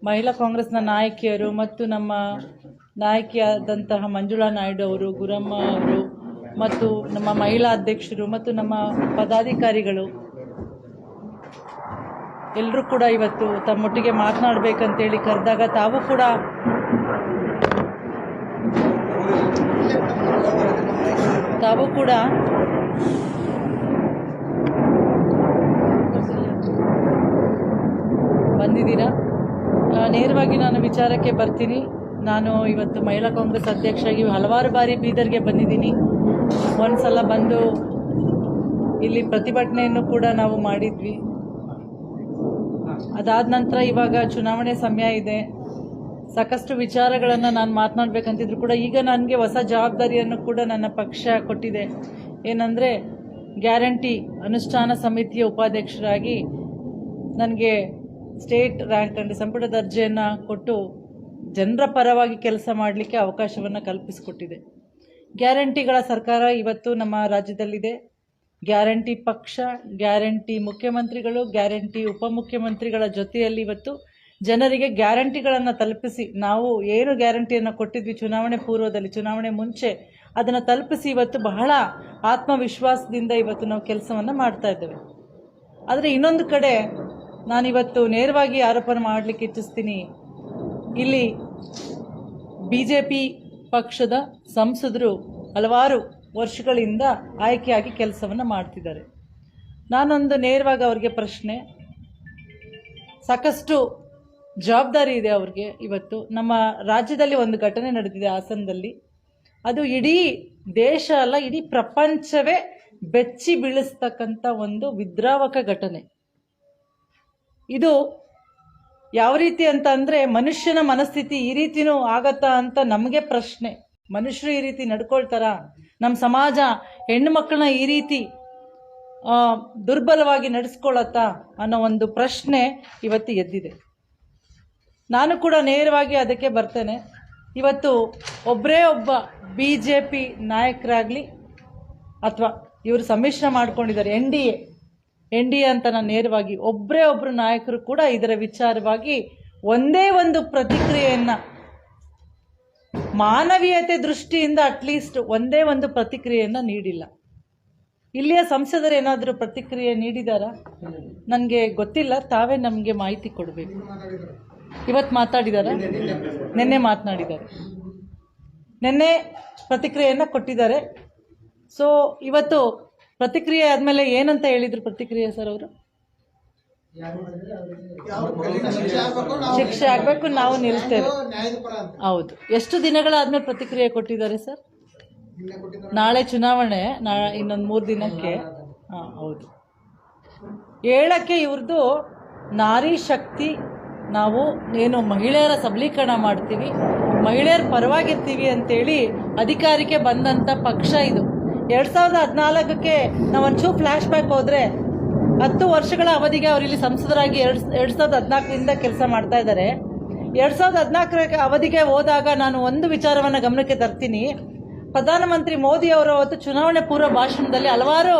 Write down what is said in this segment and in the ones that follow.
ಮಹಿಳಾ ಕಾಂಗ್ರೆಸ್ನ ನಾಯಕಿಯರು ಮತ್ತು ನಮ್ಮ ನಾಯಕಿಯಾದಂತಹ ಮಂಜುಳಾ ನಾಯ್ಡು ಅವರು, ಗುರಮ್ಮ ಅವರು ಮತ್ತು ನಮ್ಮ ಮಹಿಳಾ ಅಧ್ಯಕ್ಷರು ಮತ್ತು ನಮ್ಮ ಪದಾಧಿಕಾರಿಗಳು ಎಲ್ಲರೂ ಕೂಡ ಇವತ್ತು ತಮ್ಮೊಟ್ಟಿಗೆ ಮಾತನಾಡಬೇಕಂತೇಳಿ ಕರೆದಾಗ ತಾವು ಕೂಡ ಬಂದಿದ್ದೀರಾ. ನೇರವಾಗಿ ನಾನು ವಿಚಾರಕ್ಕೆ ಬರ್ತೀನಿ. ನಾನು ಇವತ್ತು ಮಹಿಳಾ ಕಾಂಗ್ರೆಸ್ ಅಧ್ಯಕ್ಷರಾಗಿ ಹಲವಾರು ಬಾರಿ ಬೀದರ್ಗೆ ಬಂದಿದ್ದೀನಿ. ಒಂದು ಸಲ ಬಂದು ಇಲ್ಲಿ ಪ್ರತಿಭಟನೆಯನ್ನು ಕೂಡ ನಾವು ಮಾಡಿದ್ವಿ. ಅದಾದ ನಂತರ ಇವಾಗ ಚುನಾವಣೆ ಸಮಯ ಇದೆ, ಸಾಕಷ್ಟು ವಿಚಾರಗಳನ್ನು ನಾನು ಮಾತನಾಡಬೇಕಂತಿದ್ರು ಕೂಡ ಈಗ ನನಗೆ ಹೊಸ ಜವಾಬ್ದಾರಿಯನ್ನು ಕೂಡ ನನ್ನ ಪಕ್ಷ ಕೊಟ್ಟಿದೆ. ಏನಂದರೆ ಗ್ಯಾರಂಟಿ ಅನುಷ್ಠಾನ ಸಮಿತಿಯ ಉಪಾಧ್ಯಕ್ಷರಾಗಿ ನನಗೆ ಸ್ಟೇಟ್ ರ್ಯಾಂಕ್ ಅಂದರೆ ಸಂಪುಟ ದರ್ಜೆಯನ್ನು ಕೊಟ್ಟು ಜನರ ಪರವಾಗಿ ಕೆಲಸ ಮಾಡಲಿಕ್ಕೆ ಅವಕಾಶವನ್ನು ಕಲ್ಪಿಸಿಕೊಟ್ಟಿದೆ. ಗ್ಯಾರಂಟಿಗಳ ಸರ್ಕಾರ ಇವತ್ತು ನಮ್ಮ ರಾಜ್ಯದಲ್ಲಿದೆ. ಗ್ಯಾರಂಟಿ ಪಕ್ಷ, ಗ್ಯಾರಂಟಿ ಮುಖ್ಯಮಂತ್ರಿಗಳು, ಗ್ಯಾರಂಟಿ ಉಪಮುಖ್ಯಮಂತ್ರಿಗಳ ಜೊತೆಯಲ್ಲಿ ಇವತ್ತು ಜನರಿಗೆ ಗ್ಯಾರಂಟಿಗಳನ್ನು ತಲುಪಿಸಿ, ನಾವು ಏನು ಗ್ಯಾರಂಟಿಯನ್ನು ಕೊಟ್ಟಿದ್ವಿ ಚುನಾವಣೆ ಪೂರ್ವದಲ್ಲಿ, ಚುನಾವಣೆ ಮುಂಚೆ ಅದನ್ನು ತಲುಪಿಸಿ ಇವತ್ತು ಬಹಳ ಆತ್ಮವಿಶ್ವಾಸದಿಂದ ಇವತ್ತು ನಾವು ಕೆಲಸವನ್ನು ಮಾಡ್ತಾ ಇದ್ದೇವೆ. ಆದರೆ ಇನ್ನೊಂದು ಕಡೆ ನಾನಿವತ್ತು ನೇರವಾಗಿ ಆರೋಪನ ಮಾಡಲಿಕ್ಕೆ ಇಚ್ಛಿಸ್ತೀನಿ. ಇಲ್ಲಿ BJP ಪಕ್ಷದ ಸಂಸದರು ಹಲವಾರು ವರ್ಷಗಳಿಂದ ಆಯ್ಕೆಯಾಗಿ ಕೆಲಸವನ್ನು ಮಾಡ್ತಿದ್ದಾರೆ. ನಾನೊಂದು ನೇರವಾಗಿ ಅವರಿಗೆ ಪ್ರಶ್ನೆ, ಸಾಕಷ್ಟು ಜವಾಬ್ದಾರಿ ಇದೆ ಅವ್ರಿಗೆ. ಇವತ್ತು ನಮ್ಮ ರಾಜ್ಯದಲ್ಲಿ ಒಂದು ಘಟನೆ ನಡೆದಿದೆ ಹಾಸನದಲ್ಲಿ. ಅದು ಇಡೀ ದೇಶ ಅಲ್ಲ, ಇಡೀ ಪ್ರಪಂಚವೇ ಬೆಚ್ಚಿ ಬೀಳಿಸ್ತಕ್ಕಂಥ ಒಂದು ವಿದ್ರಾವಕ ಘಟನೆ. ಇದು ಯಾವ ರೀತಿ ಅಂತ ಅಂದರೆ, ಮನುಷ್ಯನ ಮನಸ್ಥಿತಿ ಈ ರೀತಿನೂ ಆಗತ್ತಾ ಅಂತ ನಮಗೆ ಪ್ರಶ್ನೆ. ಮನುಷ್ಯರು ಈ ರೀತಿ ನಡ್ಕೊಳ್ತಾರಾ? ನಮ್ಮ ಸಮಾಜ ಹೆಣ್ಣು ಮಕ್ಕಳನ್ನ ಈ ರೀತಿ ದುರ್ಬಲವಾಗಿ ನಡೆಸ್ಕೊಳತ್ತಾ ಅನ್ನೋ ಒಂದು ಪ್ರಶ್ನೆ ಇವತ್ತು ಎದ್ದಿದೆ. ನಾನು ಕೂಡ ನೇರವಾಗಿ ಅದಕ್ಕೆ ಬರ್ತೇನೆ. ಇವತ್ತು ಒಬ್ಬರೇ ಒಬ್ಬ BJP ನಾಯಕರಾಗಲಿ ಅಥವಾ ಇವರು ಸಮ್ಮಿಶ್ರ ಮಾಡ್ಕೊಂಡಿದ್ದಾರೆ NDA ಅಂತ ನಾನು ನೇರವಾಗಿ ಒಬ್ಬರೇ ಒಬ್ಬರು ನಾಯಕರು ಕೂಡ ಇದರ ವಿಚಾರವಾಗಿ ಒಂದೇ ಒಂದು ಪ್ರತಿಕ್ರಿಯೆಯನ್ನು, ಮಾನವೀಯತೆ ದೃಷ್ಟಿಯಿಂದ ಅಟ್ಲೀಸ್ಟ್ ಒಂದೇ ಒಂದು ಪ್ರತಿಕ್ರಿಯೆಯನ್ನು ನೀಡಿಲ್ಲ. ಇಲ್ಲಿಯ ಸಂಸದರು ಏನಾದರೂ ಪ್ರತಿಕ್ರಿಯೆ ನೀಡಿದಾರಾ? ನನಗೆ ಗೊತ್ತಿಲ್ಲ. ತಾವೇ ನಮಗೆ ಮಾಹಿತಿ ಕೊಡಬೇಕು. ಇವತ್ತು ಮಾತಾಡಿದಾರಾ? ನಿನ್ನೆ ಮಾತನಾಡಿದ್ದಾರೆ. ನಿನ್ನೆ ಪ್ರತಿಕ್ರಿಯೆಯನ್ನು ಕೊಟ್ಟಿದ್ದಾರೆ. ಸೊ ಇವತ್ತು ಪ್ರತಿಕ್ರಿಯೆ ಆದಮೇಲೆ ಏನಂತ ಹೇಳಿದ್ರು ಪ್ರತಿಕ್ರಿಯೆ ಸರ್ ಅವರು? ಶಿಕ್ಷೆ ಆಗಬೇಕು, ನಾವು ನಿಲ್ತೇವೆ. ಹೌದು. ಎಷ್ಟು ದಿನಗಳಾದ್ಮೇಲೆ ಪ್ರತಿಕ್ರಿಯೆ ಕೊಟ್ಟಿದ್ದಾರೆ ಸರ್? ನಾಳೆ ಚುನಾವಣೆ, ಇನ್ನೊಂದು 3 ದಿನಕ್ಕೆ. ಹೌದು. ಹೇಳಕ್ಕೆ ಇವ್ರದ್ದು ನಾರಿ ಶಕ್ತಿ, ನಾವು ಏನು ಮಹಿಳೆಯರ ಸಬಲೀಕರಣ ಮಾಡ್ತೀವಿ, ಮಹಿಳೆಯರ ಪರವಾಗಿರ್ತೀವಿ ಅಂತೇಳಿ ಅಧಿಕಾರಕ್ಕೆ ಬಂದಂಥ ಪಕ್ಷ ಇದು. 2014ಕ್ಕೆ ನಾವು ಒಂಚೂರು ಫ್ಲ್ಯಾಶ್ ಬ್ಯಾಕ್ ಹೋದರೆ 10 ವರ್ಷಗಳ ಅವಧಿಗೆ ಅವರು ಇಲ್ಲಿ ಸಂಸದರಾಗಿ 2014ರಿಂದ ಕೆಲಸ ಮಾಡ್ತಾ ಇದ್ದಾರೆ. 2014 ಅವಧಿಗೆ ಹೋದಾಗ ನಾನು ಒಂದು ವಿಚಾರವನ್ನು ಗಮನಕ್ಕೆ ತರ್ತೀನಿ. ಪ್ರಧಾನಮಂತ್ರಿ ಮೋದಿ ಅವರು ಅವತ್ತು ಚುನಾವಣೆ ಪೂರ್ವ ಭಾಷಣದಲ್ಲಿ ಹಲವಾರು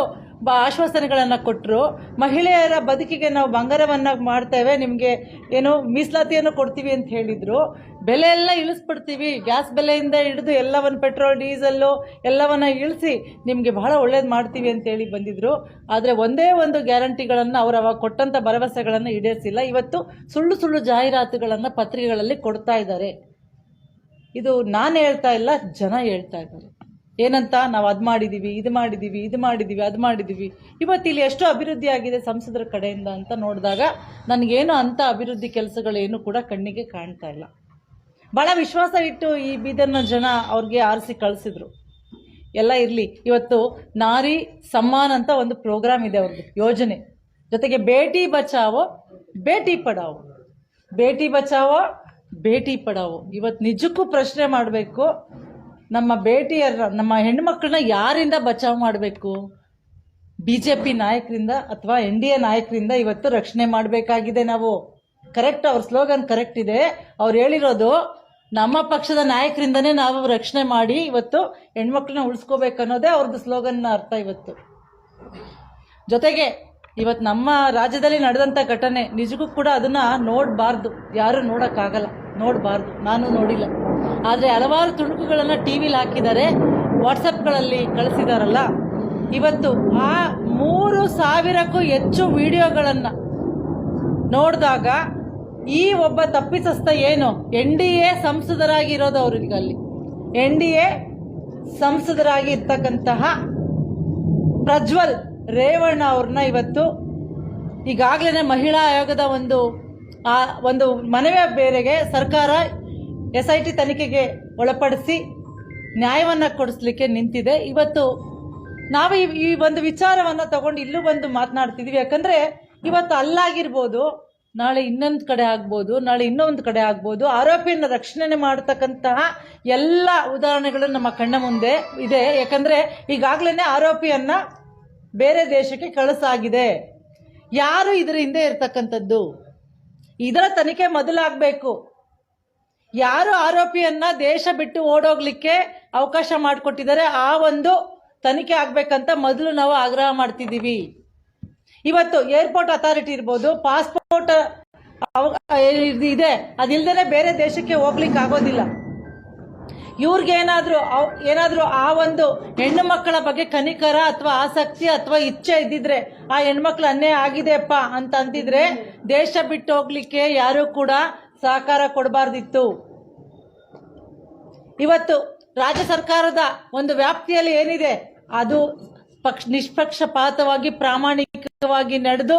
ಆಶ್ವಾಸನೆಗಳನ್ನು ಕೊಟ್ಟರು. ಮಹಿಳೆಯರ ಬದುಕಿಗೆ ನಾವು ಬಂಗಾರವನ್ನು ಮಾಡ್ತೇವೆ, ನಿಮಗೆ ಏನು ಮೀಸಲಾತಿಯನ್ನು ಕೊಡ್ತೀವಿ ಅಂತ ಹೇಳಿದರು. ಬೆಲೆ ಎಲ್ಲ ಇಳಿಸ್ಬಿಡ್ತೀವಿ, ಗ್ಯಾಸ್ ಬೆಲೆಯಿಂದ ಹಿಡಿದು ಎಲ್ಲವನ್ನು, ಪೆಟ್ರೋಲ್ ಡೀಸೆಲ್ಲು ಎಲ್ಲವನ್ನು ಇಳಿಸಿ ನಿಮಗೆ ಬಹಳ ಒಳ್ಳೇದು ಮಾಡ್ತೀವಿ ಅಂತೇಳಿ ಬಂದಿದ್ದರು. ಆದರೆ ಒಂದೇ ಒಂದು ಗ್ಯಾರಂಟಿಗಳನ್ನು ಅವರು ಅವಾಗ ಕೊಟ್ಟಂಥ ಭರವಸೆಗಳನ್ನು ಈಡೇರಿಸಿಲ್ಲ. ಇವತ್ತು ಸುಳ್ಳು ಸುಳ್ಳು ಜಾಹೀರಾತುಗಳನ್ನು ಪತ್ರಿಕೆಗಳಲ್ಲಿ ಕೊಡ್ತಾ ಇದ್ದಾರೆ. ಇದು ನಾನು ಹೇಳ್ತಾ ಇಲ್ಲ, ಜನ ಹೇಳ್ತಾ ಇದ್ದಾರೆ. ಏನಂತ? ನಾವು ಅದು ಮಾಡಿದ್ದೀವಿ, ಇದು ಮಾಡಿದ್ದೀವಿ, ಅದು ಮಾಡಿದ್ದೀವಿ. ಇವತ್ತು ಇಲ್ಲಿ ಎಷ್ಟು ಅಭಿವೃದ್ಧಿ ಆಗಿದೆ ಸಂಸದರ ಕಡೆಯಿಂದ ಅಂತ ನೋಡಿದಾಗ ನನಗೇನು ಅಂಥ ಅಭಿವೃದ್ಧಿ ಕೆಲಸಗಳೇನು ಕೂಡ ಕಣ್ಣಿಗೆ ಕಾಣ್ತಾ ಇಲ್ಲ. ಭಾಳ ವಿಶ್ವಾಸ ಇಟ್ಟು ಈ ಬೀದರ್ನ ಜನ ಅವ್ರಿಗೆ ಆರಿಸಿ ಕಳಿಸಿದ್ರು. ಎಲ್ಲ ಇರಲಿ. ಇವತ್ತು ನಾರಿ ಸಮ್ಮಾನ್ ಅಂತ ಒಂದು ಪ್ರೋಗ್ರಾಮ್ ಇದೆ ಅವ್ರದ್ದು, ಯೋಜನೆ. ಜೊತೆಗೆ ಬೇಟಿ ಬಚಾವೋ ಬೇಟಿ ಪಡಾವೋ, ಬೇಟಿ ಬಚಾವೋ ಬೇಟಿ ಪಡಾವೋ. ಇವತ್ತು ನಿಜಕ್ಕೂ ಪ್ರಶ್ನೆ ಮಾಡಬೇಕು, ನಮ್ಮ ನಮ್ಮ ಹೆಣ್ಣುಮಕ್ಕಳನ್ನ ಯಾರಿಂದ ಬಚಾವ್ ಮಾಡಬೇಕು? BJP ನಾಯಕರಿಂದ ಅಥವಾ NDA ನಾಯಕರಿಂದ ಇವತ್ತು ರಕ್ಷಣೆ ಮಾಡಬೇಕಾಗಿದೆ ನಾವು. ಕರೆಕ್ಟ್, ಅವ್ರ ಸ್ಲೋಗನ್ ಕರೆಕ್ಟ್ ಇದೆ. ಅವ್ರು ಹೇಳಿರೋದು ನಮ್ಮ ಪಕ್ಷದ ನಾಯಕರಿಂದನೇ ನಾವು ರಕ್ಷಣೆ ಮಾಡಿ ಇವತ್ತು ಹೆಣ್ಮಕ್ಳನ್ನ ಉಳಿಸ್ಕೋಬೇಕು ಅನ್ನೋದೇ ಅವ್ರದ್ದು ಸ್ಲೋಗನ್ನ ಅರ್ಥ ಇವತ್ತು. ಜೊತೆಗೆ ಇವತ್ತು ನಮ್ಮ ರಾಜ್ಯದಲ್ಲಿ ನಡೆದಂಥ ಘಟನೆ ನಿಜಕ್ಕೂ ಕೂಡ ಅದನ್ನು ನೋಡಬಾರ್ದು, ಯಾರೂ ನೋಡೋಕ್ಕಾಗಲ್ಲ, ನೋಡಬಾರ್ದು, ನಾನು ನೋಡಿಲ್ಲ. ಆದರೆ ಹಲವಾರು ತುಣುಕುಗಳನ್ನು ಟಿ ವಿಲಿ ಹಾಕಿದ್ದಾರೆ, ವಾಟ್ಸಪ್ಗಳಲ್ಲಿ ಕಳಿಸಿದಾರಲ್ಲ. ಇವತ್ತು ಆ 3,000ಕ್ಕೂ ಹೆಚ್ಚು ವಿಡಿಯೋಗಳನ್ನು ನೋಡಿದಾಗ ಈ ಒಬ್ಬ ತಪ್ಪಿತಸ್ಥ ಏನು NDA ಸಂಸದರಾಗಿರೋದು ಅವ್ರಿಗೆ, ಅಲ್ಲಿ NDA ಸಂಸದರಾಗಿ ಇರ್ತಕ್ಕಂತಹ ಪ್ರಜ್ವಲ್ ರೇವಣ್ಣ ಅವ್ರನ್ನ ಇವತ್ತು ಈಗಾಗಲೇ ಮಹಿಳಾ ಆಯೋಗದ ಒಂದು ಮನವಿ ಬೇರೆಗೆ ಸರ್ಕಾರ SIT ತನಿಖೆಗೆ ಒಳಪಡಿಸಿ ನ್ಯಾಯವನ್ನು ಕೊಡಿಸ್ಲಿಕ್ಕೆ ನಿಂತಿದೆ. ಇವತ್ತು ನಾವು ಈ ಒಂದು ವಿಚಾರವನ್ನು ತಗೊಂಡು ಇಲ್ಲೂ ಬಂದು ಮಾತನಾಡ್ತಿದ್ವಿ. ಯಾಕಂದರೆ ಇವತ್ತು ಅಲ್ಲಾಗಿರ್ಬೋದು, ನಾಳೆ ಇನ್ನೊಂದು ಕಡೆ ಆಗ್ಬೋದು, ನಾಳೆ ಇನ್ನೊಂದು ಕಡೆ ಆಗ್ಬೋದು. ಆರೋಪಿಯನ್ನು ರಕ್ಷಣೆ ಮಾಡತಕ್ಕಂತಹ ಎಲ್ಲ ಉದಾಹರಣೆಗಳು ನಮ್ಮ ಕಣ್ಣ ಮುಂದೆ ಇದೆ. ಯಾಕಂದರೆ ಈಗಾಗಲೇ ಆರೋಪಿಯನ್ನು ಬೇರೆ ದೇಶಕ್ಕೆ ಕಳಿಸಾಗಿದೆ. ಯಾರು ಇದರ ಹಿಂದೆ ಇರ್ತಕ್ಕಂಥದ್ದು, ಇದರ ತನಿಖೆ ಮೊದಲಾಗಬೇಕು. ಯಾರು ಆರೋಪಿಯನ್ನು ದೇಶ ಬಿಟ್ಟು ಓಡೋಗ್ಲಿಕ್ಕೆ ಅವಕಾಶ ಮಾಡಿಕೊಟ್ಟಿದ್ದಾರೆ ಆ ಒಂದು ತನಿಖೆ ಆಗಬೇಕಂತ ಮೊದಲು ನಾವು ಆಗ್ರಹ ಮಾಡ್ತಿದ್ದೀವಿ. ಇವತ್ತು ಏರ್ಪೋರ್ಟ್ ಅಥಾರಿಟಿ ಇರ್ಬೋದು, ಪಾಸ್ಪೋರ್ಟ್ ಇದೆ, ಅದಿಲ್ಲದೇ ಬೇರೆ ದೇಶಕ್ಕೆ ಹೋಗ್ಲಿಕ್ಕೆ ಆಗೋದಿಲ್ಲ. ಇವ್ರಿಗೇನಾದ್ರೂ ಆ ಒಂದು ಹೆಣ್ಣು ಮಕ್ಕಳ ಬಗ್ಗೆ ಕನಿಕರ ಅಥವಾ ಆಸಕ್ತಿ ಅಥವಾ ಇಚ್ಛೆ ಇದ್ದಿದ್ರೆ, ಆ ಹೆಣ್ಮಕ್ಳು ಅನ್ಯಾಯ ಆಗಿದೆಯಪ್ಪ ಅಂತ ಅಂತಿದ್ರೆ ದೇಶ ಬಿಟ್ಟು ಹೋಗ್ಲಿಕ್ಕೆ ಯಾರೂ ಕೂಡ ಸಹಕಾರ ಕೊಡಬಾರ್ದಿತ್ತು. ಇವತ್ತು ರಾಜ್ಯ ಸರ್ಕಾರದ ಒಂದು ವ್ಯಾಪ್ತಿಯಲ್ಲಿ ಏನಿದೆ ಅದು ನಿಷ್ಪಕ್ಷಪಾತವಾಗಿ ಪ್ರಾಮಾಣಿಕವಾಗಿ ನಡೆದು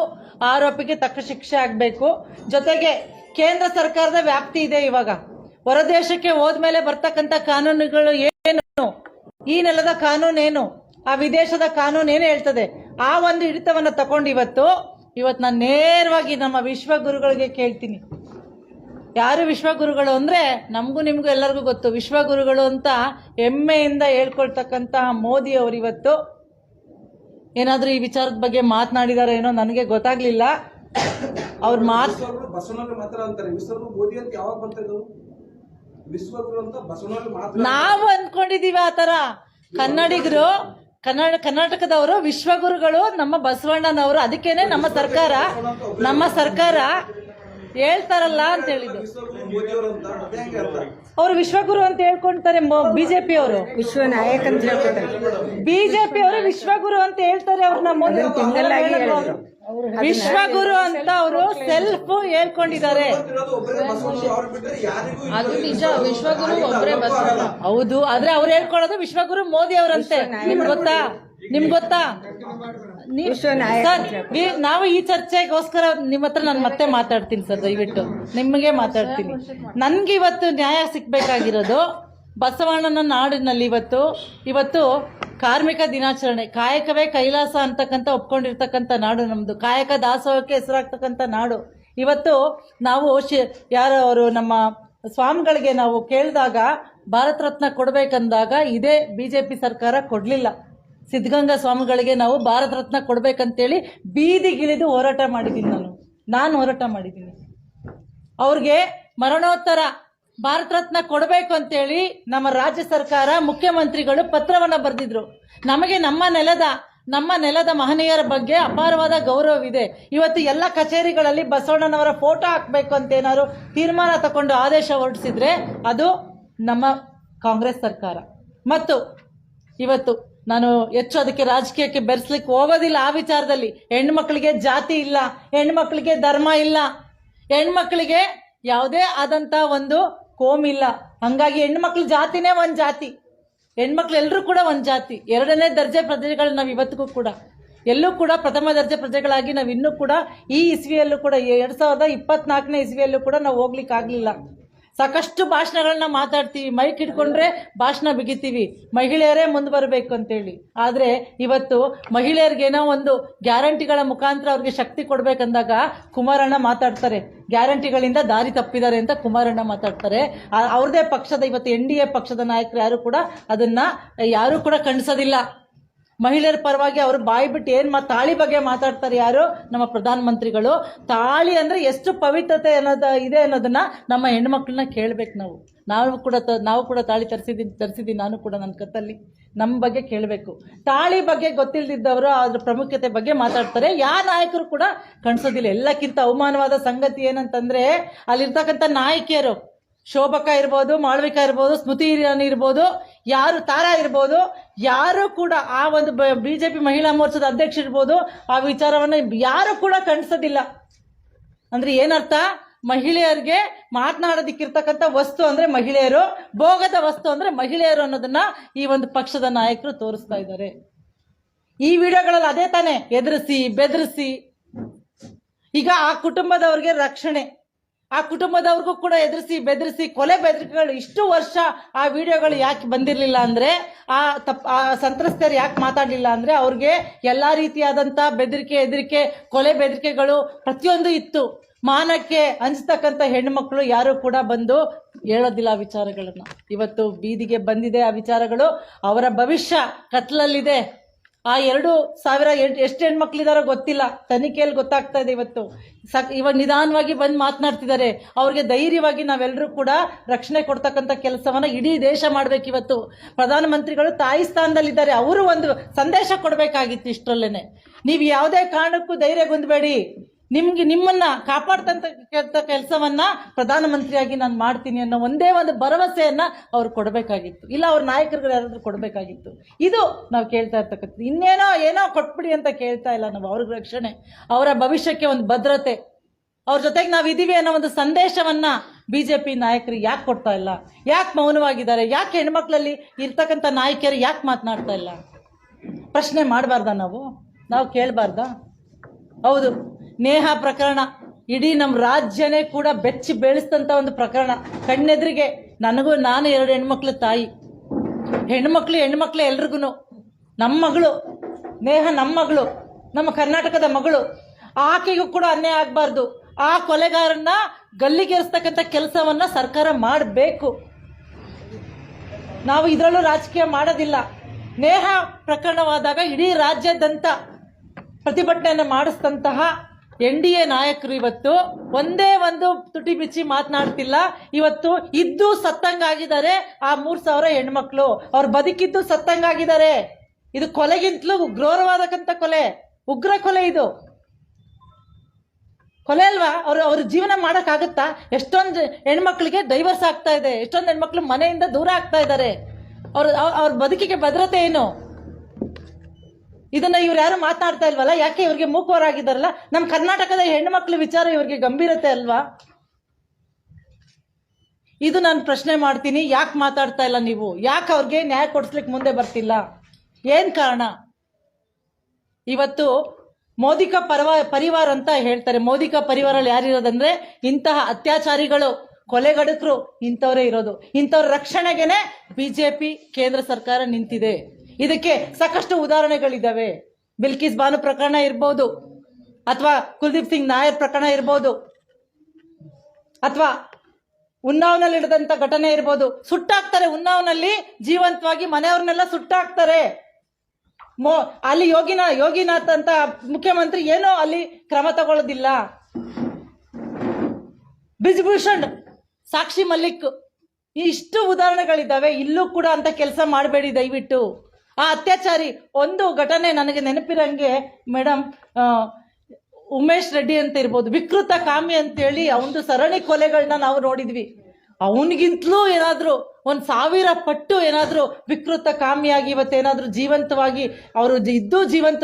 ಆರೋಪಿಗೆ ತಕ್ಕ ಶಿಕ್ಷೆ ಆಗಬೇಕು. ಜೊತೆಗೆ ಕೇಂದ್ರ ಸರ್ಕಾರದ ವ್ಯಾಪ್ತಿ ಇದೆ. ಇವಾಗ ಹೊರದೇಶಕ್ಕೆ ಹೋದ್ಮೇಲೆ ಬರ್ತಕ್ಕಂಥ ಕಾನೂನುಗಳು ಏನು, ಈ ನೆಲದ ಕಾನೂನೇನು, ಆ ವಿದೇಶದ ಕಾನೂನೇನು ಹೇಳ್ತದೆ, ಆ ಒಂದು ಹಿಡಿತವನ್ನು ತಗೊಂಡು ಇವತ್ತು ನಾನು ನೇರವಾಗಿ ನಮ್ಮ ವಿಶ್ವಗುರುಗಳಿಗೆ ಕೇಳ್ತೀನಿ. ಯಾರು ವಿಶ್ವಗುರುಗಳು ಅಂದರೆ ನಮಗೂ ನಿಮಗೂ ಎಲ್ಲರಿಗೂ ಗೊತ್ತು. ವಿಶ್ವಗುರುಗಳು ಅಂತ ಹೆಮ್ಮೆಯಿಂದ ಹೇಳ್ಕೊಳ್ತಕ್ಕಂತಹ ಮೋದಿ ಅವರು ಇವತ್ತು ಏನಾದರೂ ಈ ವಿಚಾರದ ಬಗ್ಗೆ ಮಾತನಾಡಿದಾರೆ ಏನೋ ನನಗೆ ಗೊತ್ತಾಗ್ಲಿಲ್ಲ. ಅವ್ರ ನಾವು ಅಂದ್ಕೊಂಡಿದೀವಿ ಆ ಥರ. ಕನ್ನಡಿಗರು ಕರ್ನಾಟಕದವರು ವಿಶ್ವಗುರುಗಳು ನಮ್ಮ ಬಸವಣ್ಣನವರು. ಅದಕ್ಕೇನೆ ನಮ್ಮ ಸರ್ಕಾರ ಹೇಳ್ತಾರಲ್ಲ ಅಂತ ಹೇಳಿದ್ರು. ಅವರು ವಿಶ್ವಗುರು ಅಂತ ಹೇಳ್ಕೊಂತಾರೆ. ಬಿಜೆಪಿ ಅವರು ವಿಶ್ವ ನಾಯಕ ಅಂತ ಹೇಳ್ತಾರೆ. ಬಿಜೆಪಿ ಅವರು ವಿಶ್ವಗುರು ಅಂತ ಹೇಳ್ತಾರೆ. ಅವ್ರನ್ನ ವಿಶ್ವಗುರು ಅಂತ ಅವರು ಸೆಲ್ಫ್ ಹೇಳ್ಕೊಂಡಿದ್ದಾರೆ. ಅದು ನಿಜ, ವಿಶ್ವಗುರು ಒಬ್ಬರೇ ಬಸವಣ್ಣ. ಹೌದು, ಆದ್ರೆ ಅವ್ರು ಹೇಳ್ಕೊಳ್ಳೋದು ವಿಶ್ವಗುರು ಮೋದಿ ಅವರಂತೆ. ನಿಮ್ಗೆ ಗೊತ್ತಾ? ನಾವು ಈ ಚರ್ಚೆಗೋಸ್ಕರ ನಿಮ್ಮ ಹತ್ರ ನಾನು ಮತ್ತೆ ಮಾತಾಡ್ತೀನಿ ಸರ್, ದಯವಿಟ್ಟು ನಿಮಗೆ ಮಾತಾಡ್ತೀನಿ. ನನ್ಗೆ ಇವತ್ತು ನ್ಯಾಯ ಸಿಕ್ಬೇಕಾಗಿರೋದು ಬಸವಣ್ಣನ ನಾಡಿನಲ್ಲಿ. ಇವತ್ತು ಕಾರ್ಮಿಕ ದಿನಾಚರಣೆ, ಕಾಯಕವೇ ಕೈಲಾಸ ಅಂತಕ್ಕಂಥ ಒಪ್ಕೊಂಡಿರ್ತಕ್ಕಂಥ ನಾಡು ನಮ್ದು. ಕಾಯಕ ದಾಸೋಹಕ್ಕೆ ಹೆಸರಾಗ್ತಕ್ಕಂಥ ನಾಡು. ಇವತ್ತು ನಾವು ಅವರು ನಮ್ಮ ಸ್ವಾಮಿಗಳಿಗೆ ನಾವು ಕೇಳಿದಾಗ ಭಾರತ ರತ್ನ ಕೊಡ್ಬೇಕಂದಾಗ ಇದೇ ಬಿಜೆಪಿ ಸರ್ಕಾರ ಕೊಡ್ಲಿಲ್ಲ. ಸಿದ್ಧಗಂಗಾ ಸ್ವಾಮಿಗಳಿಗೆ ನಾವು ಭಾರತ ರತ್ನ ಕೊಡ್ಬೇಕಂತೇಳಿ ಬೀದಿಗಿಳಿದು ಹೋರಾಟ ಮಾಡಿದ್ದೀನಿ. ನಾನು ಹೋರಾಟ ಮಾಡಿದ್ದೀನಿ. ಅವ್ರಿಗೆ ಮರಣೋತ್ತರ ಭಾರತ ರತ್ನ ಕೊಡಬೇಕು ಅಂತೇಳಿ ನಮ್ಮ ರಾಜ್ಯ ಸರ್ಕಾರ ಮುಖ್ಯಮಂತ್ರಿಗಳು ಪತ್ರವನ್ನು ಬರೆದಿದ್ರು. ನಮಗೆ ನಮ್ಮ ನೆಲದ ಮಹನೀಯರ ಬಗ್ಗೆ ಅಪಾರವಾದ ಗೌರವವಿದೆ. ಇವತ್ತು ಎಲ್ಲ ಕಚೇರಿಗಳಲ್ಲಿ ಬಸವಣ್ಣನವರ ಫೋಟೋ ಹಾಕಬೇಕು ಅಂತ ಏನಾದ್ರು ತೀರ್ಮಾನ ತಗೊಂಡು ಆದೇಶ ಹೊರಡಿಸಿದ್ರೆ ಅದು ನಮ್ಮ ಕಾಂಗ್ರೆಸ್ ಸರ್ಕಾರ. ಮತ್ತು ಇವತ್ತು ನಾನು ಹೆಚ್ಚು ಅದಕ್ಕೆ ರಾಜಕೀಯಕ್ಕೆ ಬೆರೆಸ್ಲಿಕ್ಕೆ ಹೋಗೋದಿಲ್ಲ. ಆ ವಿಚಾರದಲ್ಲಿ ಹೆಣ್ಮಕ್ಳಿಗೆ ಜಾತಿ ಇಲ್ಲ, ಹೆಣ್ಮಕ್ಳಿಗೆ ಧರ್ಮ ಇಲ್ಲ, ಹೆಣ್ಮಕ್ಳಿಗೆ ಯಾವುದೇ ಆದಂಥ ಒಂದು ಕೋಮಿಲ್ಲ. ಹಂಗಾಗಿ ಹೆಣ್ಮಕ್ಳ ಜಾತಿನೇ ಒಂದು ಜಾತಿ, ಹೆಣ್ಮಕ್ಳು ಎಲ್ಲರೂ ಕೂಡ ಒಂದು ಜಾತಿ. ಎರಡನೇ ದರ್ಜೆ ಪ್ರಜೆಗಳು ನಾವು ಇವತ್ತಿಗೂ ಕೂಡ ಎಲ್ಲೂ ಕೂಡ ಪ್ರಥಮ ದರ್ಜೆ ಪ್ರಜೆಗಳಾಗಿ ನಾವು ಇನ್ನೂ ಕೂಡ ಈ ಇಸ್ವಿಯಲ್ಲೂ ಕೂಡ 2024ನೇ ಇಸ್ವಿಯಲ್ಲೂ ಕೂಡ ನಾವು ಹೋಗ್ಲಿಕ್ಕೆ ಆಗಲಿಲ್ಲ. ಸಾಕಷ್ಟು ಭಾಷಣಗಳನ್ನ ಮಾತಾಡ್ತೀವಿ, ಮೈಕ್ ಹಿಡ್ಕೊಂಡ್ರೆ ಭಾಷಣ ಬಿಗಿತೀವಿ, ಮಹಿಳೆಯರೇ ಮುಂದೆ ಬರಬೇಕು ಅಂತೇಳಿ. ಆದರೆ ಇವತ್ತು ಮಹಿಳೆಯರಿಗೇನೋ ಒಂದು ಗ್ಯಾರಂಟಿಗಳ ಮುಖಾಂತರ ಅವ್ರಿಗೆ ಶಕ್ತಿ ಕೊಡ್ಬೇಕಂದಾಗ ಕುಮಾರಣ್ಣ ಮಾತಾಡ್ತಾರೆ, ಗ್ಯಾರಂಟಿಗಳಿಂದ ದಾರಿ ತಪ್ಪಿದ್ದಾರೆ ಅಂತ ಕುಮಾರಣ್ಣ ಮಾತಾಡ್ತಾರೆ. ಅವ್ರದೇ ಪಕ್ಷದ ಇವತ್ತು NDA ಪಕ್ಷದ ನಾಯಕರು ಯಾರು ಕೂಡ ಅದನ್ನ ಖಂಡಿಸೋದಿಲ್ಲ. ಮಹಿಳೆಯರ ಪರವಾಗಿ ಅವರು ಬಾಯಿ ಬಿಟ್ಟು ತಾಳಿ ಬಗ್ಗೆ ಮಾತಾಡ್ತಾರೆ ಯಾರು? ನಮ್ಮ ಪ್ರಧಾನಮಂತ್ರಿಗಳು. ತಾಳಿ ಅಂದ್ರೆ ಎಷ್ಟು ಪವಿತ್ರತೆ ಇದೆ ಅನ್ನೋದನ್ನ ನಮ್ಮ ಹೆಣ್ಮಕ್ಳನ್ನ ಕೇಳ್ಬೇಕು ನಾವು. ನಾವು ಕೂಡ ತಾಳಿ ತರಿಸಿದ್ದೀನಿ ನಾನು ಕೂಡ ನನ್ನ ಕತ್ತಲ್ಲಿ. ನಮ್ಮ ಬಗ್ಗೆ ಕೇಳಬೇಕು. ತಾಳಿ ಬಗ್ಗೆ ಗೊತ್ತಿಲ್ಲದಿದ್ದವರು ಅದ್ರ ಪ್ರಾಮುಖ್ಯತೆ ಬಗ್ಗೆ ಮಾತಾಡ್ತಾರೆ. ಯಾವ ನಾಯಕರು ಕೂಡ ಕಾಣಿಸೋದಿಲ್ಲ. ಎಲ್ಲಕ್ಕಿಂತ ಅವಮಾನವಾದ ಸಂಗತಿ ಏನಂತಂದ್ರೆ ಅಲ್ಲಿರ್ತಕ್ಕಂಥ ನಾಯಕಿಯರು, ಶೋಭಕಾ ಇರ್ಬೋದು, ಮಾಳವಿಕಾ ಇರ್ಬೋದು, ಸ್ಮೃತಿ ಇರಾನಿ ಇರ್ಬೋದು, ಯಾರು ತಾರಾ ಇರ್ಬೋದು, ಯಾರು ಕೂಡ ಆ ಒಂದು ಬಿಜೆಪಿ ಮಹಿಳಾ ಮೋರ್ಚಾದ ಅಧ್ಯಕ್ಷ ಇರ್ಬೋದು, ಆ ವಿಚಾರವನ್ನು ಯಾರು ಕೂಡ ಕಾಣಿಸೋದಿಲ್ಲ. ಅಂದ್ರೆ ಏನರ್ಥ? ಮಹಿಳೆಯರಿಗೆ ಮಾತನಾಡೋದಿಕ್ಕಿರ್ತಕ್ಕಂಥ ವಸ್ತು ಅಂದ್ರೆ ಮಹಿಳೆಯರು, ಭೋಗದ ವಸ್ತು ಅಂದ್ರೆ ಮಹಿಳೆಯರು ಅನ್ನೋದನ್ನ ಈ ಒಂದು ಪಕ್ಷದ ನಾಯಕರು ತೋರಿಸ್ತಾ ಇದ್ದಾರೆ. ಈ ವಿಡಿಯೋಗಳಲ್ಲಿ ಅದೇ ತಾನೇ, ಎದುರಿಸಿ ಬೆದರಿಸಿ. ಈಗ ಆ ಕುಟುಂಬದವ್ರಿಗೆ ರಕ್ಷಣೆ, ಆ ಕುಟುಂಬದವ್ರಿಗೂ ಕೂಡ ಎದುರಿಸಿ ಬೆದರಿಸಿ ಕೊಲೆ ಬೆದರಿಕೆಗಳು ಇಷ್ಟು ವರ್ಷ ಆ ವಿಡಿಯೋಗಳು ಯಾಕೆ ಬಂದಿರಲಿಲ್ಲ ಅಂದ್ರೆ, ಆ ಸಂತ್ರಸ್ತರು ಯಾಕೆ ಮಾತಾಡಲಿಲ್ಲ ಅಂದ್ರೆ ಅವ್ರಿಗೆ ಎಲ್ಲಾ ರೀತಿಯಾದಂತ ಬೆದರಿಕೆ, ಎದರಿಕೆ, ಕೊಲೆ ಬೆದರಿಕೆಗಳು ಪ್ರತಿಯೊಂದು ಇತ್ತು. ಮಾನಕ್ಕೆ ಹಂಚತಕ್ಕಂಥ ಹೆಣ್ಣುಮಕ್ಕಳು ಯಾರು ಕೂಡ ಬಂದು ಹೇಳೋದಿಲ್ಲ ಆ ವಿಚಾರಗಳನ್ನ. ಇವತ್ತು ಬೀದಿಗೆ ಬಂದಿದೆ ಆ ವಿಚಾರಗಳು. ಅವರ ಭವಿಷ್ಯ ಕತ್ಲಲ್ಲಿದೆ. ಆ 2,000 ಎಷ್ಟು ಹೆಣ್ಮಕ್ಳಿದಾರೋ ಗೊತ್ತಿಲ್ಲ, ತನಿಖೆಯಲ್ಲಿ ಗೊತ್ತಾಗ್ತಾ ಇದೆ. ಇವಾಗ ನಿಧಾನವಾಗಿ ಬಂದು ಮಾತನಾಡ್ತಿದ್ದಾರೆ. ಅವ್ರಿಗೆ ಧೈರ್ಯವಾಗಿ ನಾವೆಲ್ಲರೂ ಕೂಡ ರಕ್ಷಣೆ ಕೊಡ್ತಕ್ಕಂಥ ಕೆಲಸವನ್ನ ಇಡೀ ದೇಶ ಮಾಡ್ಬೇಕು. ಇವತ್ತು ಪ್ರಧಾನಮಂತ್ರಿಗಳು ತಾಯಿ ಸ್ಥಾನದಲ್ಲಿದ್ದಾರೆ. ಅವರು ಒಂದು ಸಂದೇಶ ಕೊಡಬೇಕಾಗಿತ್ತು ಇಷ್ಟರಲ್ಲೇನೆ. ನೀವು ಯಾವುದೇ ಕಾರಣಕ್ಕೂ ಧೈರ್ಯಗೊಂಡ್ಬೇಡಿ, ನಿಮ್ಮನ್ನ ಕಾಪಾಡ್ತಂತ ಕೆಲಸವನ್ನ ಪ್ರಧಾನಮಂತ್ರಿಯಾಗಿ ನಾನು ಮಾಡ್ತೀನಿ ಅನ್ನೋ ಒಂದೇ ಒಂದು ಭರವಸೆಯನ್ನ ಅವ್ರು ಕೊಡಬೇಕಾಗಿತ್ತು. ಇಲ್ಲ ಅವ್ರ ನಾಯಕರುಗಳು ಯಾರಾದ್ರೂ ಕೊಡಬೇಕಾಗಿತ್ತು. ಇದು ನಾವು ಕೇಳ್ತಾ ಇರ್ತಕ್ಕಂಥದ್ದು. ಏನೋ ಕೊಟ್ಬಿಡಿ ಅಂತ ಕೇಳ್ತಾ ಇಲ್ಲ ನಾವು. ಅವ್ರಿಗೆ ರಕ್ಷಣೆ, ಅವರ ಭವಿಷ್ಯಕ್ಕೆ ಒಂದು ಭದ್ರತೆ, ಅವ್ರ ಜೊತೆಗೆ ನಾವು ಇದೀವಿ ಅನ್ನೋ ಒಂದು ಸಂದೇಶವನ್ನ ಬಿಜೆಪಿ ನಾಯಕರು ಯಾಕೆ ಕೊಡ್ತಾ ಇಲ್ಲ? ಯಾಕೆ ಮೌನವಾಗಿದ್ದಾರೆ? ಯಾಕೆ ಹೆಣ್ಮಕ್ಳಲ್ಲಿ ಇರ್ತಕ್ಕಂಥ ನಾಯಕಿಯರು ಯಾಕೆ ಮಾತನಾಡ್ತಾ ಇಲ್ಲ? ಪ್ರಶ್ನೆ ಮಾಡಬಾರ್ದ ನಾವು ಕೇಳಬಾರ್ದಾ? ಹೌದು, ನೇಹಾ ಪ್ರಕರಣ ಇಡೀ ನಮ್ಮ ರಾಜ್ಯನೇ ಕೂಡ ಬೆಚ್ಚಿ ಬೆಳೆಸ್ತಂತ ಒಂದು ಪ್ರಕರಣ. ಕಣ್ಣೆದ್ರಿಗೆ ನಾನು 2 ಹೆಣ್ಮಕ್ಳು ತಾಯಿ. ಹೆಣ್ಮಕ್ಳು ಎಲ್ರಿಗೂ ನಮ್ಮ ಮಗಳು ನೇಹಾ, ನಮ್ಮ ಮಗಳು, ನಮ್ಮ ಕರ್ನಾಟಕದ ಮಗಳು. ಆಕೆಗೂ ಕೂಡ ಅನ್ಯಾಯ ಆಗಬಾರ್ದು. ಆ ಕೊಲೆಗಾರನ್ನ ಗಲ್ಲಿಗೇರಿಸ್ತಕ್ಕಂಥ ಕೆಲಸವನ್ನ ಸರ್ಕಾರ ಮಾಡಬೇಕು. ನಾವು ಇದರಲ್ಲೂ ರಾಜಕೀಯ ಮಾಡೋದಿಲ್ಲ. ನೇಹಾ ಪ್ರಕರಣವಾದಾಗ ಇಡೀ ರಾಜ್ಯಾದ್ಯಂತ ಪ್ರತಿಭಟನೆಯನ್ನು ಮಾಡಿಸಿದಂತಹ NDA ನಾಯಕರು ಇವತ್ತು ಒಂದೇ ಒಂದು ತುಟಿ ಬಿಚ್ಚಿ ಮಾತನಾಡ್ತಿಲ್ಲ. ಇವತ್ತು ಇದ್ದು ಸತ್ತಂಗಾಗಿದ್ದಾರೆ ಆ 3,000 ಹೆಣ್ಮಕ್ಳು. ಅವ್ರು ಬದುಕಿದ್ದು ಸತ್ತಂಗಾಗಿದ್ದಾರೆ. ಇದು ಕೊಲೆಗಿಂತಲೂ ಉಗ್ರವಾದಕ್ಕಂತ ಕೊಲೆ, ಉಗ್ರ ಕೊಲೆ. ಇದು ಕೊಲೆ ಅಲ್ವಾ? ಅವ್ರ ಜೀವನ ಮಾಡೋಕ್ಕಾಗುತ್ತಾ? ಎಷ್ಟೊಂದು ಹೆಣ್ಮಕ್ಳಿಗೆ ಡೈವರ್ಸ್ ಆಗ್ತಾ ಇದೆ. ಎಷ್ಟೊಂದು ಹೆಣ್ಮಕ್ಳು ಮನೆಯಿಂದ ದೂರ ಆಗ್ತಾ ಇದ್ದಾರೆ. ಅವ್ರ ಬದುಕಿಗೆ ಭದ್ರತೆ ಏನು? ಇದನ್ನ ಇವ್ರು ಯಾರು ಮಾತನಾಡ್ತಾ ಇಲ್ವಲ್ಲ? ಯಾಕೆ ಇವ್ರಿಗೆ ಮೂಕವರಾಗಿದ್ದಾರಲ್ಲ? ನಮ್ಮ ಕರ್ನಾಟಕದ ಹೆಣ್ಣುಮಕ್ಳ ವಿಚಾರ ಇವ್ರಿಗೆ ಗಂಭೀರತೆ ಅಲ್ವಾ? ಇದು ನಾನು ಪ್ರಶ್ನೆ ಮಾಡ್ತೀನಿ. ಯಾಕೆ ಮಾತಾಡ್ತಾ ಇಲ್ಲ ನೀವು? ಯಾಕೆ ಅವ್ರಿಗೆ ನ್ಯಾಯ ಕೊಡಿಸ್ಲಿಕ್ಕೆ ಮುಂದೆ ಬರ್ತಿಲ್ಲ? ಏನ್ ಕಾರಣ? ಇವತ್ತು ಮೋದಿಕ ಪರಿವಾರ ಅಂತ ಹೇಳ್ತಾರೆ. ಮೋದಿಕ ಪರಿವಾರ ಯಾರಿರೋದಂದ್ರೆ ಇಂತಹ ಅತ್ಯಾಚಾರಿಗಳು, ಕೊಲೆಗಡಕರು ಇಂಥವರೇ ಇರೋದು. ಇಂಥವ್ರ ರಕ್ಷಣೆಗೆನೆ ಬಿಜೆಪಿ ಕೇಂದ್ರ ಸರ್ಕಾರ ನಿಂತಿದೆ. ಇದಕ್ಕೆ ಸಾಕಷ್ಟು ಉದಾಹರಣೆಗಳಿದ್ದಾವೆ. ಬಿಲ್ಕಿಸ್ ಬಾನು ಪ್ರಕರಣ ಇರ್ಬೋದು, ಅಥವಾ ಕುಲ್ದೀಪ್ ಸಿಂಗ್ ನಾಯರ್ ಪ್ರಕರಣ ಇರ್ಬೋದು, ಅಥವಾ ಉನ್ನಾವ್ನಲ್ಲಿ ಹಿಡಿದಂತ ಘಟನೆ ಇರ್ಬೋದು. ಸುಟ್ಟಾಕ್ತಾರೆ ಉನ್ನಾವ್ನಲ್ಲಿ ಜೀವಂತವಾಗಿ, ಮನೆಯವ್ರನ್ನೆಲ್ಲ ಸುಟ್ಟಾಕ್ತಾರೆ. ಅಲ್ಲಿ ಯೋಗಿನಾಥ್ ಅಂತ ಮುಖ್ಯಮಂತ್ರಿ ಏನೋ ಅಲ್ಲಿ ಕ್ರಮ ತಗೊಳ್ಳೋದಿಲ್ಲ. ಬ್ರಿಜ್ಭೂಷಣ್, ಸಾಕ್ಷಿ ಮಲ್ಲಿಕ್, ಇಷ್ಟು ಉದಾಹರಣೆಗಳಿದ್ದಾವೆ. ಇಲ್ಲೂ ಕೂಡ ಅಂತ ಕೆಲಸ ಮಾಡಬೇಡಿ ದಯವಿಟ್ಟು. ಆ ಅತ್ಯಾಚಾರಿ ಒಂದು ಘಟನೆ ನನಗೆ ನೆನಪಿರಂಗೆ ಮೇಡಮ್, ಉಮೇಶ್ ರೆಡ್ಡಿ ಅಂತ ಇರ್ಬೋದು, ವಿಕೃತ ಕಾಮಿ ಅಂತೇಳಿ ಅವನದು ಸರಣಿ ಕೊಲೆಗಳನ್ನ ನಾವು ನೋಡಿದ್ವಿ. ಅವನಿಗಿಂತಲೂ ಏನಾದರೂ 1,000 ಪಟ್ಟು ಏನಾದರೂ ವಿಕೃತ ಕಾಮಿಯಾಗಿ ಇವತ್ತೇನಾದರೂ ಜೀವಂತವಾಗಿ ಅವರು ಜೀವಂತ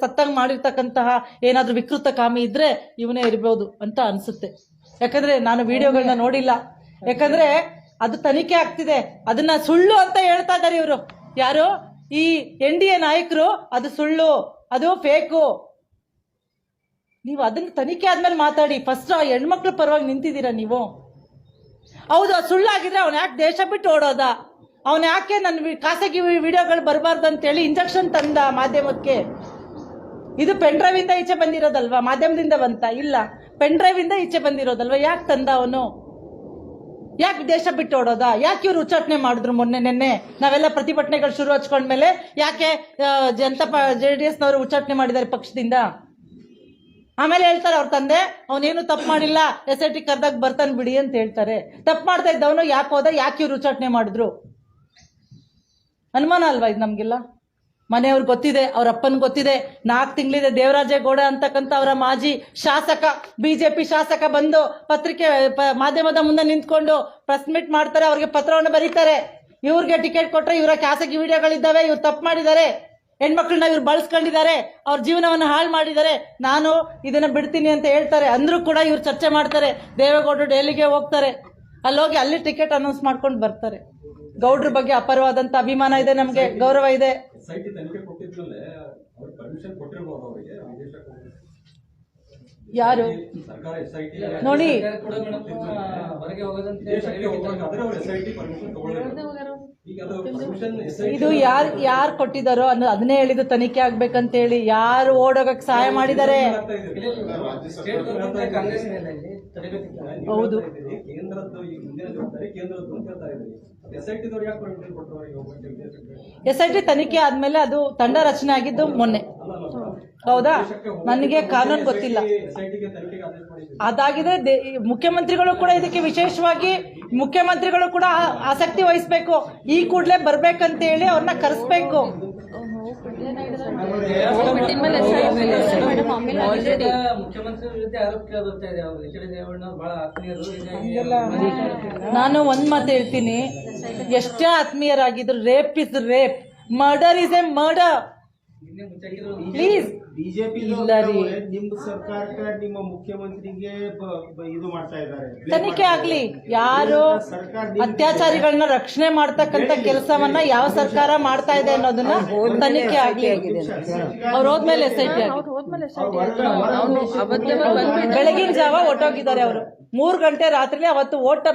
ಸತ್ತಂಗ್ ಮಾಡಿರ್ತಕ್ಕಂತಹ ಏನಾದರೂ ವಿಕೃತ ಕಾಮಿ ಇದ್ರೆ ಇವನೇ ಇರ್ಬೋದು ಅಂತ ಅನ್ಸುತ್ತೆ. ಯಾಕಂದ್ರೆ ನಾನು ವಿಡಿಯೋಗಳನ್ನ ನೋಡಿಲ್ಲ. ಯಾಕಂದ್ರೆ ಅದು ತನಿಖೆ ಆಗ್ತಿದೆ. ಅದನ್ನ ಸುಳ್ಳು ಅಂತ ಹೇಳ್ತಾ ಇದ್ದಾರೆ ಇವರು. ಯಾರು? ಈ NDA ನಾಯಕರು. ಅದು ಸುಳ್ಳು, ಅದು ಫೇಕು. ನೀವು ಅದನ್ನ ತನಿಖೆ ಆದ್ಮೇಲೆ ಮಾತಾಡಿ. ಫಸ್ಟ್ ಆ ಹೆಣ್ಮಕ್ಳ ಪರವಾಗಿ ನಿಂತಿದ್ದೀರಾ ನೀವು. ಹೌದು, ಅದು ಸುಳ್ಳಾಗಿದ್ರೆ ಅವ್ನು ಯಾಕೆ ದೇಶ ಬಿಟ್ಟು ಓಡೋದ? ಅವನು ಯಾಕೆ ನನ್ನ ಖಾಸಗಿ ವಿಡಿಯೋಗಳು ಬರಬಾರ್ದು ಅಂತೇಳಿ ಇಂಜೆಕ್ಷನ್ ತಂದ ಮಾಧ್ಯಮಕ್ಕೆ? ಇದು ಪೆನ್ ಡ್ರೈವ್ ಇಂದ ಈಚೆ ಬಂದಿರೋದಲ್ವಾ? ಮಾಧ್ಯಮದಿಂದ ಬಂತ? ಇಲ್ಲ, ಪೆನ್ ಡ್ರೈವ್ ಇಂದ ಈಚೆ ಬಂದಿರೋದಲ್ವಾ? ಯಾಕೆ ತಂದ ಅವನು? ಯಾಕೆ ದೇಶ ಬಿಟ್ಟು ಓಡೋದಾ? ಯಾಕೆ ಇವ್ರು ಉಚ್ಚಾಟನೆ ಮಾಡಿದ್ರು ನಿನ್ನೆ ನಾವೆಲ್ಲ ಪ್ರತಿಭಟನೆಗಳು ಶುರು ಹಚ್ಕೊಂಡ್ಮೇಲೆ ಯಾಕೆ JDS ನವರು ಉಚ್ಚಾಟನೆ ಮಾಡಿದ್ದಾರೆ ಪಕ್ಷದಿಂದ? ಆಮೇಲೆ ಹೇಳ್ತಾರೆ ಅವ್ರ ತಂದೆ ಅವನೇನು ತಪ್ಪು ಮಾಡಿಲ್ಲ, SIT ಕರ್ದಾಗ ಬರ್ತಾನೆ ಬಿಡಿ ಅಂತ ಹೇಳ್ತಾರೆ. ತಪ್ಪು ಮಾಡ್ತಾ ಇದ್ದವನು ಯಾಕೆ ಹೋದ, ಯಾಕೆ ಇವ್ರು ಉಚ್ಚಾಟನೆ ಮಾಡಿದ್ರು? ಅನುಮಾನ ಅಲ್ವಾ ಇದು ನಮ್ಗೆಲ್ಲ? ಮನೆಯವ್ರಿಗೆ ಗೊತ್ತಿದೆ, ಅವ್ರ ಅಪ್ಪನ್ ಗೊತ್ತಿದೆ. 4 ತಿಂಗಳಿದೆ ದೇವರಾಜೇಗೌಡ ಅಂತಕ್ಕಂಥ ಅವರ ಮಾಜಿ ಶಾಸಕ, BJP ಶಾಸಕ ಬಂದು ಪತ್ರಿಕೆ ಮಾಧ್ಯಮದ ಮುಂದೆ ನಿಂತ್ಕೊಂಡು ಪ್ರೆಸ್ ಮೀಟ್ ಮಾಡ್ತಾರೆ, ಅವ್ರಿಗೆ ಪತ್ರವನ್ನು ಬರೀತಾರೆ. ಇವ್ರಿಗೆ ಟಿಕೆಟ್ ಕೊಟ್ಟರೆ ಇವರ ಖಾಸಗಿ ವಿಡಿಯೋಗಳಿದ್ದಾವೆ, ಇವ್ರು ತಪ್ಪು ಮಾಡಿದ್ದಾರೆ, ಹೆಣ್ಮಕ್ಳನ್ನ ಇವ್ರು ಬಳಸ್ಕೊಂಡಿದ್ದಾರೆ, ಅವ್ರ ಜೀವನವನ್ನು ಹಾಳು ಮಾಡಿದ್ದಾರೆ, ನಾನು ಇದನ್ನ ಬಿಡ್ತೀನಿ ಅಂತ ಹೇಳ್ತಾರೆ. ಅಂದ್ರೂ ಕೂಡ ಇವ್ರು ಚರ್ಚೆ ಮಾಡ್ತಾರೆ. ದೇವೇಗೌಡರು ಡೆಲ್ಲಿಗೆ ಹೋಗ್ತಾರೆ, ಅಲ್ಲೋಗಿ ಅಲ್ಲಿ ಟಿಕೆಟ್ ಅನೌನ್ಸ್ ಮಾಡ್ಕೊಂಡು ಬರ್ತಾರೆ. ಗೌಡ್ರ ಬಗ್ಗೆ ಅಪಾರವಾದಂತ ಅಭಿಮಾನ ಇದೆ, ನಮ್ಗೆ ಗೌರವ ಇದೆ. ಯಾರು ನೋಡಿ, ಇದು ಯಾರು ಕೊಟ್ಟಿದ್ದಾರೋ ಅದನ್ನೇ ಹೇಳಿದ್ದು ತನಿಖೆ ಆಗ್ಬೇಕಂತ ಹೇಳಿ. ಯಾರು ಓಡೋಗಕ್ಕೆ ಸಹಾಯ ಮಾಡಿದ್ದಾರೆ? ಹೌದು, SIT ತನಿಖೆ ಆದ್ಮೇಲೆ ಅದು ತಂಡ ರಚನೆ ಆಗಿದ್ದು ಮೊನ್ನೆ, ಹೌದಾ? ನನಗೆ ಕಾನೂನು ಗೊತ್ತಿಲ್ಲ. ಅದಾಗಿದೆ. ಮುಖ್ಯಮಂತ್ರಿಗಳು ಕೂಡ ಇದಕ್ಕೆ ವಿಶೇಷವಾಗಿ ಮುಖ್ಯಮಂತ್ರಿಗಳು ಕೂಡ ಆಸಕ್ತಿ ವಹಿಸ್ಬೇಕು. ಈ ಕೂಡಲೇ ಬರ್ಬೇಕಂತ ಹೇಳಿ ಅವ್ರನ್ನ ಕರೆಸ್ಬೇಕು. ನಾನು ಒಂದ್ ಮಾತು ಹೇಳ್ತೀನಿ, ಎಷ್ಟೇ ಆತ್ಮೀಯರಾಗಿದ್ರು rape is rape, murder is a murder. Please ಇಲ್ಲ ರೀ, ನಿಮ್ಮ ಸರ್ಕಾರಕ್ಕೆ ನಿಮ್ಮ ಮುಖ್ಯಮಂತ್ರಿಗೆ ಇದು ಮಾಡ್ತಾ ಇದ್ದಾರೆ. ತನಿಖೆ ಆಗ್ಲಿ. ಯಾರು ಅತ್ಯಾಚಾರಿಗಳನ್ನ ರಕ್ಷಣೆ ಮಾಡ್ತಕ್ಕಂಥ ಕೆಲಸವನ್ನ ಯಾವ ಸರ್ಕಾರ ಮಾಡ್ತಾ ಇದೆ ಅನ್ನೋದನ್ನ ತನಿಖೆ ಆಗ್ಲಿ. ಅವ್ರು ಹೋದ್ಮೇಲೆ SIT ಬೆಳಗಿನ ಜಾವ ಹೊಟ್ಟೋಗಿದ್ದಾರೆ ಅವರು. 3 ಗಂಟೆ ರಾತ್ರಿ ಅವತ್ತು ಓಟ